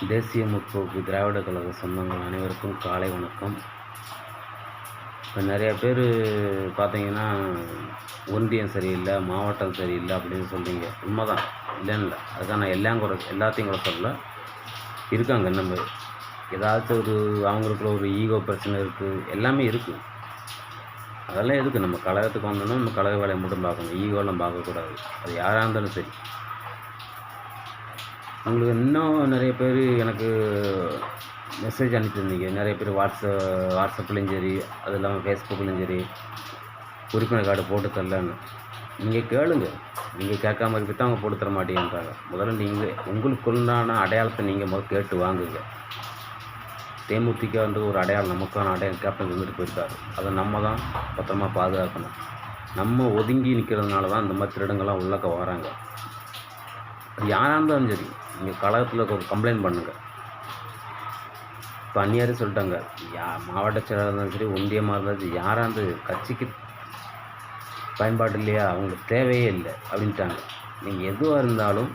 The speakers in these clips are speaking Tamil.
தேசிய முற்போக்கு திராவிட கழக சொந்தங்கள் அனைவருக்கும் காலை வணக்கம். இப்போ நிறையா பேர் பார்த்தீங்கன்னா, ஒன்றியம் சரியில்லை, மாவட்டம் சரியில்லை அப்படின்னு சொல்கிறீங்க. உண்மைதான், இல்லைன்னு இல்லை. அதுதான் நான் எல்லாத்தையும் கூட சொல்லலை. இருக்காங்க நம்ம ஏதாச்சும் அவங்களுக்குள்ள ஒரு ஈகோ பிரச்சனை இருக்குது, எல்லாமே இருக்குது. அதெல்லாம் எதுக்கு? நம்ம கழகத்துக்கு வந்தோன்னா நம்ம கழக வேலையை மட்டும் பார்க்கணும், ஈகோலாம் பார்க்கக்கூடாது. அது யாராக இருந்தாலும் சரி. உங்களுக்கு இன்னும் நிறைய பேர் எனக்கு மெசேஜ் அனுப்பியிருந்தீங்க. நிறைய பேர் வாட்ஸ்அப்லேயும் சரி, அது இல்லாமல் ஃபேஸ்புக்லேயும் சரி, உறுப்பினர் கார்டு போட்டு தரலன்னு. நீங்கள் கேளுங்க. நீங்கள் கேட்காம இருக்கிட்டு அவங்க போட்டு தர மாட்டேங்கிறாங்க. முதல்ல நீங்கள் உங்களுக்குள்ளான அடையாளத்தை நீங்கள் கேட்டு வாங்குங்க. தேமுதிக வந்து ஒரு அடையாளம், நமக்கான அடையாளம் கேப்டன் இருந்துட்டு போயிருக்காரு. அதை நம்ம தான் பத்திரமா பாதுகாக்கணும். நம்ம ஒதுங்கி நிற்கிறதுனால தான் இந்த மாதிரி திருடங்கள்லாம் உள்ளக்க வராங்க. அது யாராக இருந்தாலும் சரி, நீங்கள் கழகத்தில் ஒரு கம்ப்ளைண்ட் பண்ணுங்கள். இப்போ அந்நியாரே சொல்லிட்டாங்க, மாவட்ட செயலாளர் இருந்தாலும் சரி, ஒன்றியமாக இருந்தாலும் சரி, யாராக இருந்து கட்சிக்கு பயன்பாடு இல்லையா, அவங்களுக்கு தேவையே இல்லை அப்படின்ட்டாங்க. நீங்கள் எதுவாக இருந்தாலும்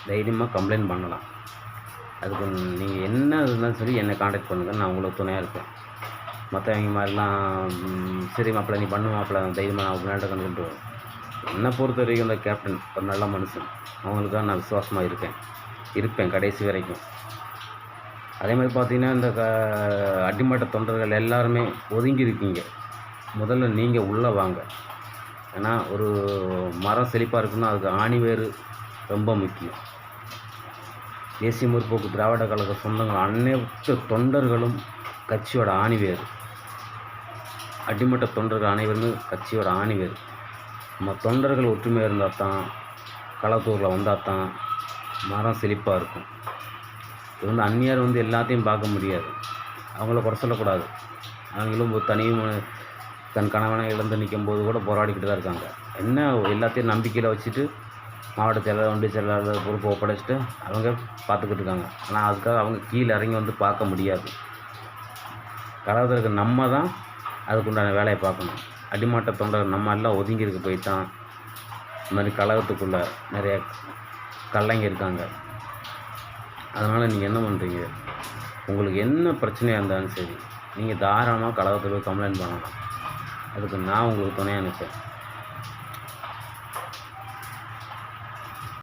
தைரியமாக கம்ப்ளைண்ட் பண்ணலாம். அதுக்கு நீங்கள் என்ன இருந்தாலும் சரி என்னை காண்டாக்ட் பண்ணுங்கள், நான் உங்களுக்கு துணையாக இருப்பேன். மற்றவங்க மாதிரிலாம் சரி மாப்பிள்ளை நீ பண்ணு மாப்பிள்ளை தைரியமாக நான் விளையாட்ட கண்டுக்கிட்டு என்னை பொறுத்த வரைக்கும் இந்த கேப்டன் ஒரு நல்ல மனுஷன். அவங்களுக்காக நான் விசுவாசமாக இருப்பேன் கடைசி வரைக்கும். அதே மாதிரி பார்த்திங்கன்னா, இந்த அடிமட்ட தொண்டர்கள் எல்லாருமே ஒதுங்கி இருக்கீங்க. முதல்ல நீங்கள் உள்ளே வாங்க. ஏன்னா ஒரு மரம் செழிப்பாக இருக்குன்னா அதுக்கு ஆணிவேர் ரொம்ப முக்கியம். தேசிய முற்போக்கு திராவிட கழக சொந்தங்கள் அனைத்து தொண்டர்களும் கட்சியோட ஆணிவேர். அடிமட்ட தொண்டர்கள் அனைவருமே கட்சியோட ஆணிவேர். நம்ம தொண்டர்கள் ஒற்றுமையாக இருந்தால் தான், களத்தூரில் வந்தால் தான் மரம் செழிப்பாக இருக்கும். இது வந்து அந்நியார் வந்து எல்லாத்தையும் பார்க்க முடியாது, அவங்கள குறை சொல்லக்கூடாது. அவங்களும் தன் கணவனை இழந்து நிற்கும் போது கூட போராடிக்கிட்டு தான் இருக்காங்க. என்ன எல்லாத்தையும் நம்பிக்கையில் வச்சுட்டு மாவட்ட செயலாளர், ஒன்றிய செயலாளர் பொறுப்பை ஒப்படைச்சிட்டு அவங்க பார்த்துக்கிட்டு இருக்காங்க. ஆனால் அதுக்காக அவங்க கீழே இறங்கி வந்து பார்க்க முடியாது. கழகத்திற்கு நம்ம தான் அதுக்குண்டான வேலையை பார்க்கணும். அடிமட்ட தொண்டர் நம்ம எல்லாம் ஒதுங்கியிருக்க போய் தான் இந்த மாதிரி கழகத்துக்குள்ளே நிறைய கல்லைங்க இருக்காங்க. அதனால் நீங்கள் என்ன பண்ணுறீங்க, உங்களுக்கு என்ன பிரச்சனையாக இருந்தாலும் சரி நீங்கள் தாராளமாக கழகத்தில் போய் கம்ப்ளைண்ட் பண்ணலாம். அதுக்கு நான் உங்களுக்கு துணையாக நிற்பேன்.